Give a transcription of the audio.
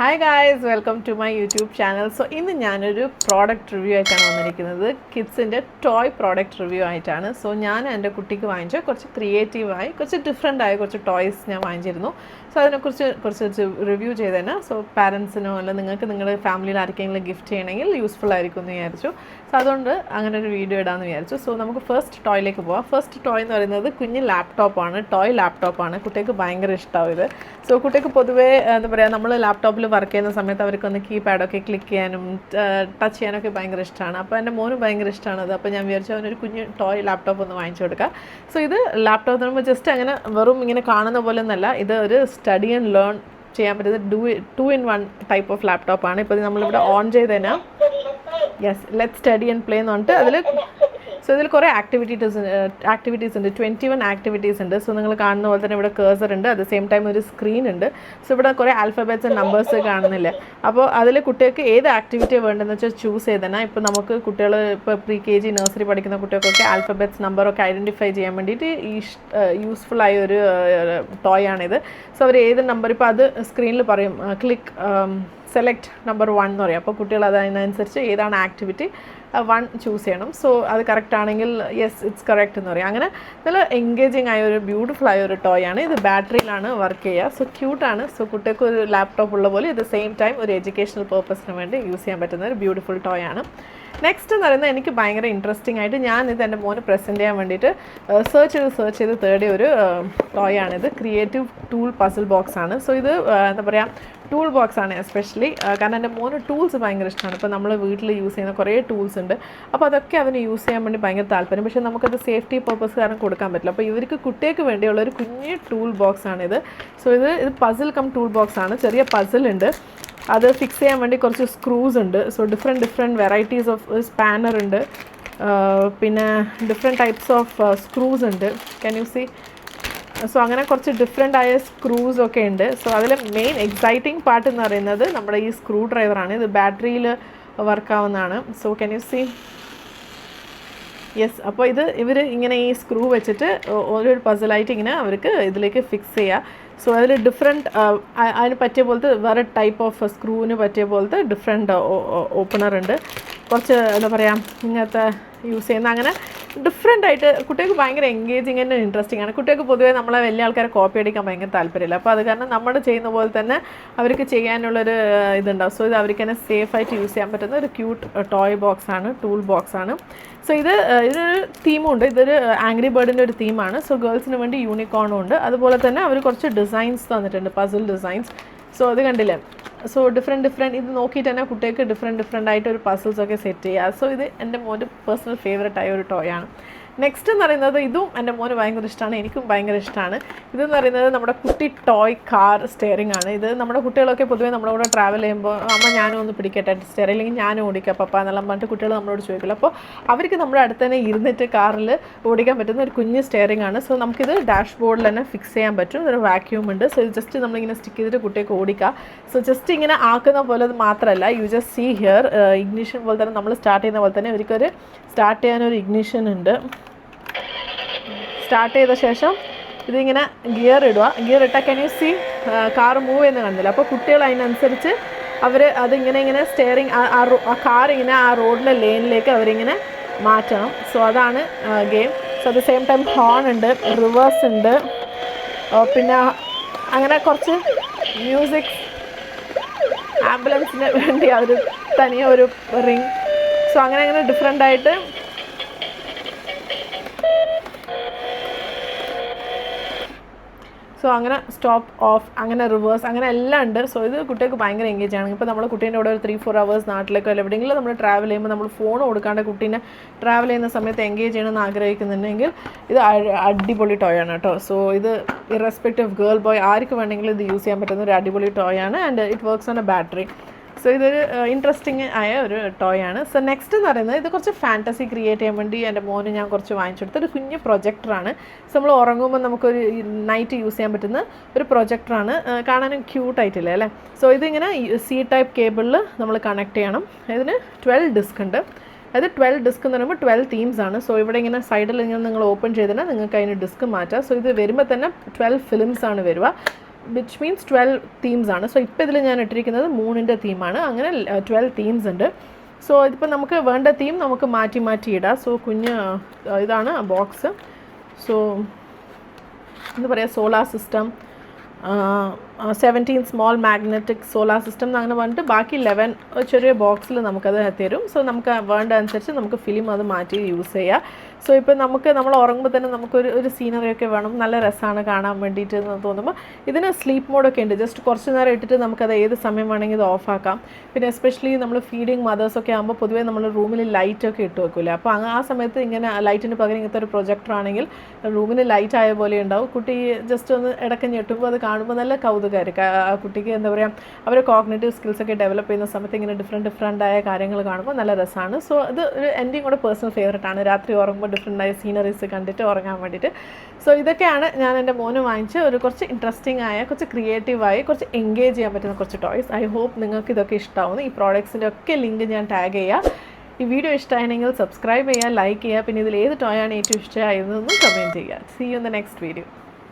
Hi guys, welcome to my YouTube channel. So ഇന്ന് ഞാനൊരു product review ആയിട്ടാണ് വന്നിരിക്കുന്നത്. കിഡ്സിൻ്റെ ടോയ് പ്രോഡക്റ്റ് റിവ്യൂ ആയിട്ടാണ്. സോ ഞാൻ എൻ്റെ കുട്ടിക്ക് വാങ്ങിച്ച കുറച്ച് ക്രിയേറ്റീവായി കുറച്ച് ഡിഫറെൻ്റ് ആയ കുറച്ച് ടോയ്സ് ഞാൻ വാങ്ങിച്ചിരുന്നു. സോ അതിനെക്കുറിച്ച് റിവ്യൂ ചെയ്തേനെ. സോ പാരൻസിനോ അല്ല നിങ്ങൾക്ക് നിങ്ങളുടെ ഫാമിലിയിൽ ആർക്കെങ്കിലും ഗിഫ്റ്റ് ചെയ്യണമെങ്കിൽ യൂസ്ഫുൾ ആയിരിക്കും എന്ന് വിചാരിച്ചു. സോ അതുകൊണ്ട് അങ്ങനെ ഒരു വീഡിയോ ഇടാമെന്ന് വിചാരിച്ചു. സോ നമുക്ക് ഫസ്റ്റ് ടോയിലേക്ക് പോവാം. ഫസ്റ്റ് ടോയ് എന്ന് പറയുന്നത് കുഞ്ഞ് ലാപ്ടോപ്പാണ്, ടോയ് ലാപ്ടോപ്പാണ്. കുട്ടിക്ക് ഭയങ്കര ഇഷ്ടമാവും ഇത്. സോ കുട്ടിക്ക് പൊതുവേ എന്താ പറയുക, നമ്മൾ ലാപ്ടോപ്പിൽ വർക്ക് ചെയ്യുന്ന സമയത്ത് അവർക്കൊന്ന് കീപാഡൊക്കെ ക്ലിക്ക് ചെയ്യാനും ടച്ച് ചെയ്യാനൊക്കെ ഭയങ്കര ഇഷ്ടമാണ്. അപ്പോൾ എൻ്റെ മോനും ഭയങ്കര ഇഷ്ടമാണത്. അപ്പോൾ ഞാൻ വിചാരിച്ചു അവനൊരു കുഞ്ഞ് ടോയ് ലാപ്ടോപ്പ് ഒന്ന് വാങ്ങിച്ചു കൊടുക്കുക. സോ ഇത് ലാപ്ടോപ്പ് എന്ന് പറയുമ്പോൾ ജസ്റ്റ് അങ്ങനെ വെറും ഇങ്ങനെ കാണുന്ന പോലെ ഒന്നല്ല, ഇത് ഒരു സ്റ്റഡി ആൻഡ് ലേൺ ചെയ്യാൻ പറ്റുന്ന 2-in-1 ടൈപ്പ് ഓഫ് ലാപ്ടോപ്പാണ്. ഇപ്പോൾ നമ്മളിവിടെ ഓൺ ചെയ്ത് തന്നെ yes let study and play എന്ന് പറഞ്ഞിട്ട് അതിൽ സോ ഇതിൽ കുറേ ആക്ടിവിറ്റീസ് ഉണ്ട്, 21 ആക്ടിവിറ്റീസ് ഉണ്ട്. സോ നിങ്ങൾ കാണുന്ന പോലെ തന്നെ ഇവിടെ കേഴ്സർ ഉണ്ട്, അറ്റ് ദ സെയിം ടൈം ഒരു സ്ക്രീൻ ഉണ്ട്. സോ ഇവിടെ കുറേ ആൽഫബറ്റ്സ് ആൻഡ് നമ്പേഴ്സ് കാണുന്നില്ല. അപ്പോൾ അതിൽ കുട്ടികൾക്ക് ഏത് ആക്ടിവിറ്റിയാണ് വേണ്ടതെന്ന് വെച്ചാൽ ചൂസ് ചെയ്തേനെ. ഇപ്പോൾ നമുക്ക് കുട്ടികൾ ഇപ്പോൾ pre-KG നഴ്സറി പഠിക്കുന്ന കുട്ടികൾക്കൊക്കെ ആൽഫബറ്റ്സ് നമ്പറൊക്കെ ഐഡൻറ്റിഫൈ ചെയ്യാൻ വേണ്ടിയിട്ട് ഈ യൂസ്ഫുള്ളായ ഒരു ടോയ് ആണിത്. സോ അവർ ഏത് നമ്പർ ഇപ്പോൾ അത് സ്ക്രീനിൽ പറയും, ക്ലിക്ക് സെലക്ട് നമ്പർ 1 എന്ന് പറയും. അപ്പോൾ കുട്ടികൾ അതിനനുസരിച്ച് ഏതാണ് ആക്ടിവിറ്റി 1 ചൂസ് ചെയ്യണം. സോ അത് കറക്റ്റ് ആണെങ്കിൽ യെസ് ഇറ്റ്സ് കറക്റ്റ് എന്ന് പറയും. അങ്ങനെ നല്ല എൻഗേജിങ് ആയ ഒരു ബ്യൂട്ടിഫുൾ ആയ ഒരു ടോയ് ആണ് ഇത്. ബാറ്ററിയിലാണ് വർക്ക് ചെയ്യുക. സോ ക്യൂട്ടാണ്. സോ കുട്ടികൾക്ക് ഒരു ലാപ്ടോപ്പ് ഉള്ള പോലെ അറ്റ് ദ സെയിം ടൈം ഒരു എഡ്യൂക്കേഷണൽ പർപ്പസിന് വേണ്ടി യൂസ് ചെയ്യാൻ പറ്റുന്ന ഒരു ബ്യൂട്ടിഫുൾ ടോയ് ആണ്. നെക്സ്റ്റ് എന്ന് പറയുന്നത് എനിക്ക് ഭയങ്കര ഇൻട്രസ്റ്റിംഗ് ആയിട്ട് ഞാനിത് എൻ്റെ മോന് പ്രസൻറ്റ് ചെയ്യാൻ വേണ്ടിയിട്ട് സെർച്ച് ചെയ്ത് തേടിയ ഒരു ടോയ് ആണിത്. ക്രിയേറ്റീവ് ടൂൾ പസിൽ ബോക്സ് ആണ്. സോ ഇത് എന്താ പറയുക, ടൂൾ ബോക്സ് ആണ് എസ്പെഷ്യലി. കാരണം എൻ്റെ മോന് ടൂൾസ് ഭയങ്കര ഇഷ്ടമാണ്. ഇപ്പോൾ നമ്മൾ വീട്ടിൽ യൂസ് ചെയ്യുന്ന കുറേ ടൂൾസ് ഉണ്ട്. അപ്പോൾ അതൊക്കെ അവന് യൂസ് ചെയ്യാൻ വേണ്ടി ഭയങ്കര താല്പര്യം. പക്ഷേ നമുക്കത് സേഫ്റ്റി പർപ്പസ് കാരണം കൊടുക്കാൻ പറ്റില്ല. അപ്പോൾ ഇവർക്ക് കുട്ടികൾക്ക് വേണ്ടിയുള്ള ഒരു കുഞ്ഞ് ടൂൾ ബോക്സ് ആണിത്. സോ ഇത് പസിൽ കം ടൂൾ ബോക്സ് ആണ്. ചെറിയ പസിൽ ഉണ്ട്, അത് ഫിക്സ് ചെയ്യാൻ വേണ്ടി കുറച്ച് സ്ക്രൂസ് ഉണ്ട്. So different varieties of spanner ഉണ്ട്, പിന്നെ ഡിഫറെൻറ്റ് ടൈപ്സ് ഓഫ് സ്ക്രൂസ് ഉണ്ട്. Can you see? സോ അങ്ങനെ കുറച്ച് ഡിഫറെൻ്റ് ആയ സ്ക്രൂസ് ഒക്കെ ഉണ്ട്. സോ അതിൽ മെയിൻ എക്സൈറ്റിംഗ് പാർട്ട് എന്ന് പറയുന്നത് നമ്മുടെ ഈ സ്ക്രൂ ഡ്രൈവറാണ്. ഇത് ബാറ്ററിയിൽ വർക്കാവുന്നതാണ്. So can you see? Yes. അപ്പോൾ ഇവർ ഇങ്ങനെ ഈ സ്ക്രൂ വെച്ചിട്ട് ഓരോ പസിലായിട്ട് ഇങ്ങനെ അവർക്ക് ഇതിലേക്ക് ഫിക്സ് ചെയ്യുക. സോ അതിൽ ഡിഫറെൻറ്റ് അതിന് പറ്റിയ പോലത്തെ വേറെ ടൈപ്പ് ഓഫ് സ്ക്രൂവിന് പറ്റിയ പോലത്തെ ഡിഫറെൻറ്റ് ഓപ്പണർ ഉണ്ട്. കുറച്ച് എന്താ പറയുക ഇങ്ങനത്തെ യൂസ് ചെയ്യുന്ന അങ്ങനെ ഡിഫറെൻ്റ് ആയിട്ട് കുട്ടികൾക്ക് ഭയങ്കര എൻഗേജിങ് ആൻഡ് ഇൻട്രസ്റ്റിംഗ് ആണ്. കുട്ടികൾക്ക് പൊതുവേ നമ്മളെ വലിയ ആൾക്കാരെ കോപ്പി അടിക്കാൻ ഭയങ്കര താല്പര്യമില്ല. അപ്പോൾ അത് കാരണം നമ്മൾ ചെയ്യുന്ന പോലെ തന്നെ അവർക്ക് ചെയ്യാനുള്ളൊരു ഇതുണ്ടാവും. സോ ഇത് അവർക്ക് തന്നെ സേഫായിട്ട് യൂസ് ചെയ്യാൻ പറ്റുന്ന ഒരു ക്യൂട്ട് ടോയ് ബോക്സ് ആണ്, ടൂൾ ബോക്സ് ആണ്. സോ ഇതിനൊരു തീമും ഉണ്ട്. ഇതൊരു ആംഗ്രി ബേർഡിൻ്റെ ഒരു തീമാണ്. സോ ഗേൾസിന് വേണ്ടി യൂണിക്കോണും ഉണ്ട്. അതുപോലെ തന്നെ അവർ കുറച്ച് ഡിസൈൻസ് തന്നിട്ടുണ്ട്, പസിൽ ഡിസൈൻസ്. സോ അത് കണ്ടില്ലേ? സോ ഡിഫറെൻറ്റ് ഇത് നോക്കിയിട്ട് തന്നെ കുട്ടികൾക്ക് ഡിഫറെൻ്റ് ആയിട്ട് ഒരു പസിൽസൊക്കെ സെറ്റ് ചെയ്യുക. സോ ഇത് എൻ്റെ മോൻ്റെ പേഴ്സണൽ ഫേവറേറ്റ് ആയ ഒരു ടോയ് ആണ്. നെക്സ്റ്റ് എന്ന് പറയുന്നത് ഇതും എൻ്റെ മോന് ഭയങ്കര ഇഷ്ടമാണ്, എനിക്കും ഭയങ്കര ഇഷ്ടമാണ്. ഇതെന്ന് പറയുന്നത് നമ്മുടെ കുട്ടി ടോയ് കാർ സ്റ്റിയറിംഗ് ആണ്. ഇത് നമ്മുടെ കുട്ടികളൊക്കെ പൊതുവേ നമ്മുടെ കൂടെ ട്രാവൽ ചെയ്യുമ്പോൾ അമ്മ ഞാനും ഒന്ന് പിടിക്കട്ടെ സ്റ്റിയറിംഗ്, അല്ലെങ്കിൽ ഞാനും ഓടിക്കാം പപ്പ എന്നെല്ലാം പറഞ്ഞിട്ട് കുട്ടികൾ നമ്മളോട് ചോദിക്കില്ല. അപ്പോൾ അവർക്ക് നമ്മുടെ അടുത്ത് തന്നെ ഇരുന്നിട്ട് കാറിൽ ഓടിക്കാൻ പറ്റുന്ന ഒരു കുഞ്ഞ് സ്റ്റിയറിംഗ് ആണ്. സോ നമുക്കിത് ഡാഷ് ബോർഡിൽ തന്നെ ഫിക്സ് ചെയ്യാൻ പറ്റും. ഒരു വാക്യൂം ഉണ്ട്. സോ ഇത് ജസ്റ്റ് നമ്മളിങ്ങനെ സ്റ്റിക്ക് ചെയ്തിട്ട് കുട്ടിയൊക്കെ ഓടിക്കുക. സോ ജസ്റ്റ് ഇങ്ങനെ ആക്കുന്ന പോലെ അത് മാത്രമല്ല, you just see here ignition പോലെ തന്നെ നമ്മൾ സ്റ്റാർട്ട് ചെയ്യുന്ന പോലെ തന്നെ ഇവർക്കൊരു സ്റ്റാർട്ട് ചെയ്യാനൊരു ഇഗ്നിഷൻ ഉണ്ട്. സ്റ്റാർട്ട് ചെയ്ത ശേഷം ഇതിങ്ങനെ ഗിയർ ഇട്ടാൽ can you see car move ചെയ്യുന്ന കാണുന്നില്ല. അപ്പോൾ കുട്ടികൾ അതിനനുസരിച്ച് അവർ അതിങ്ങനെ സ്റ്റിയറിംഗ് ആ കാർ ഇങ്ങനെ ആ റോഡിലെ ലെയിനിലേക്ക് അവരിങ്ങനെ മാറ്റണം. സോ അതാണ് game. So at the same time horn ഉണ്ട്, റിവേഴ്സ് ഉണ്ട്, പിന്നെ അങ്ങനെ കുറച്ച് മ്യൂസിക്, ആംബുലൻസിന് വേണ്ടി അവർ തനിയെ ഒരു റിങ്. സോ അങ്ങനെ ഡിഫറെൻ്റ് ആയിട്ട് സോ അങ്ങനെ സ്റ്റോപ്പ് ഓഫ്, അങ്ങനെ റിവേഴ്സ്, അങ്ങനെ എല്ലാം ഉണ്ട്. സോ ഇത് കുട്ടികൾക്ക് ഭയങ്കര എൻഗേജ് ആണ്. ഇപ്പോൾ നമ്മൾ കുട്ടീൻ്റെ കൂടെ ഒരു 3-4 hours നാട്ടിലേക്കോ അല്ല എവിടെയെങ്കിലും നമ്മൾ ട്രാവൽ ചെയ്യുമ്പോൾ നമ്മൾ ഫോൺ കൊടുക്കാണ്ട് കുട്ടീനെ ട്രാവൽ ചെയ്യുന്ന സമയത്ത് എൻഗേജ് ചെയ്യണമെന്ന് ആഗ്രഹിക്കുന്നുണ്ടെങ്കിൽ ഇത് അടിപൊളി ടോയ് ആണ് കേട്ടോ. സോ ഇത് ഇറസ്പെക്റ്റീവ് ഗേൾ ബോയ് ആർക്ക് വേണമെങ്കിലും ഇത് യൂസ് ചെയ്യാൻ പറ്റുന്ന ഒരു അടിപൊളി ടോയ് ആണ്. And it works on A battery. So ഇതൊരു ഇൻട്രസ്റ്റിംഗ് ആയ ഒരു ടോയ് ആണ്. സോ നെക്സ്റ്റ് എന്ന് പറയുന്നത് ഇത് കുറച്ച് ഫാൻറ്റസി ക്രിയേറ്റ് ചെയ്യാൻ വേണ്ടി എൻ്റെ മോന് ഞാൻ കുറച്ച് വാങ്ങിച്ചെടുത്ത ഒരു കുഞ്ഞ് പ്രൊജക്ടറാണ്. സോ നമ്മൾ ഉറങ്ങുമ്പോൾ നമുക്കൊരു നൈറ്റ് യൂസ് ചെയ്യാൻ പറ്റുന്ന ഒരു പ്രൊജക്ടറാണ്. കാണാനും ക്യൂട്ടായിട്ടില്ലേ അല്ലേ? സോ ഇതിങ്ങനെ C-type കേബിളിൽ നമ്മൾ കണക്ട് ചെയ്യണം. ഇതിന് 12 ഡിസ്ക് ഉണ്ട്. അത് 12 ഡിസ്ക് എന്ന് പറയുമ്പോൾ 12 തീംസ് ആണ്. സോ ഇവിടെ ഇങ്ങനെ സൈഡിൽ ഇങ്ങനെ നിങ്ങൾ ഓപ്പൺ ചെയ്തിട്ട് നിങ്ങൾക്ക് അതിന് ഡിസ്ക് മാറ്റാം. സോ ഇത് വരുമ്പോൾ തന്നെ 12 ഫിലിംസ് ആണ് വരിക. വിച്ച് മീൻസ് 12 തീംസ് ആണ്. സോ ഇപ്പോൾ ഇതിൽ ഞാൻ ഇട്ടിരിക്കുന്നത് മൂണിൻ്റെ തീമാണ്. അങ്ങനെ 12 തീംസ് ഉണ്ട്. സോ ഇതിപ്പോൾ നമുക്ക് വേണ്ട തീം നമുക്ക് മാറ്റി മാറ്റി ഇടാം. സോ കുഞ്ഞ് ഇതാണ് ബോക്സ്. സോ എന്താ പറയുക, solar system, 17 small magnetic solar system അങ്ങനെ പറഞ്ഞിട്ട് ബാക്കി 11 ചെറിയ ബോക്സിൽ നമുക്കത് തരും. സോ നമുക്ക് വേണ്ട അനുസരിച്ച് നമുക്ക് ഫിലിം അത് മാറ്റി യൂസ് ചെയ്യാം. സോ ഇപ്പോൾ നമ്മൾ ഉറങ്ങുമ്പോൾ തന്നെ നമുക്കൊരു സീനറിയൊക്കെ വേണം, നല്ല രസമാണ് കാണാൻ വേണ്ടിയിട്ട് എന്ന് തോന്നുമ്പോൾ ഇതിന് സ്ലീപ്പ് മോഡൊക്കെ ഉണ്ട്. ജസ്റ്റ് കുറച്ച് നേരം ഇട്ടിട്ട് നമുക്കത് ഏത് സമയം വേണമെങ്കിൽ ഇത് ഓഫാക്കാം. പിന്നെ എസ്പെഷ്യലി നമ്മൾ ഫീഡിങ് മദേഴ്സൊക്കെ ആകുമ്പോൾ പൊതുവേ നമ്മൾ റൂമിൽ ലൈറ്റൊക്കെ ഇട്ട് വെക്കില്ല. അപ്പോൾ ആ സമയത്ത് ഇങ്ങനെ ലൈറ്റിന് പകരം ഇങ്ങനത്തെ ഒരു പ്രൊജക്ടർ ആണെങ്കിൽ റൂമിന് ലൈറ്റ് ആയ പോലെ ഉണ്ടാവും. കുട്ടി ജസ്റ്റ് ഒന്ന് ഇടയ്ക്ക് ഞെട്ടുമ്പോൾ അത് കാണുമ്പോൾ നല്ല കൗതുകമായിരിക്കും. ആ കുട്ടിക്ക് എന്താ പറയുക, അവരുടെ കോഗ്നിറ്റീവ് സ്കിൽസൊക്കെ ഡെവലപ്പ് ചെയ്യുന്ന സമയത്ത് ഇങ്ങനെ ഡിഫറെൻ്റ് ആയ കാര്യങ്ങൾ കാണുമ്പോൾ നല്ല രസമാണ്. സോ ഇത് എൻ്റെയും കൂടെ പേഴ്സണൽ ഫേവറേറ്റ് ആണ്, രാത്രി ഉറങ്ങുമ്പോൾ ഡിഫറെൻ്റായ സീനറീസ് കണ്ടിട്ട് ഉറങ്ങാൻ വേണ്ടിയിട്ട്. സോ ഇതൊക്കെയാണ് ഞാൻ എൻ്റെ മോന് വാങ്ങിച്ച ഒരു കുറച്ച് ഇൻട്രസ്റ്റിംഗ് ആയ, കുറച്ച് ക്രിയേറ്റീവായി, കുറച്ച് എൻഗേജ് ചെയ്യാൻ പറ്റുന്ന കുറച്ച് ടോയ്സ്. ഐ ഹോപ്പ് നിങ്ങൾക്ക് ഇതൊക്കെ ഇഷ്ടമാവുന്നു. ഈ പ്രോഡക്ട്സിൻ്റെ ഒക്കെ ലിങ്ക് ഞാൻ ടാഗ് ചെയ്യാം. ഈ വീഡിയോ ഇഷ്ടമായെങ്കിൽ സബ്സ്ക്രൈബ് ചെയ്യുക, ലൈക്ക് ചെയ്യുക. പിന്നെ ഇതിൽ ഏത് ടോയാണ് ഏറ്റവും ഇഷ്ടമായതെന്നും കമൻറ്റ് ചെയ്യുക. See you in the next video.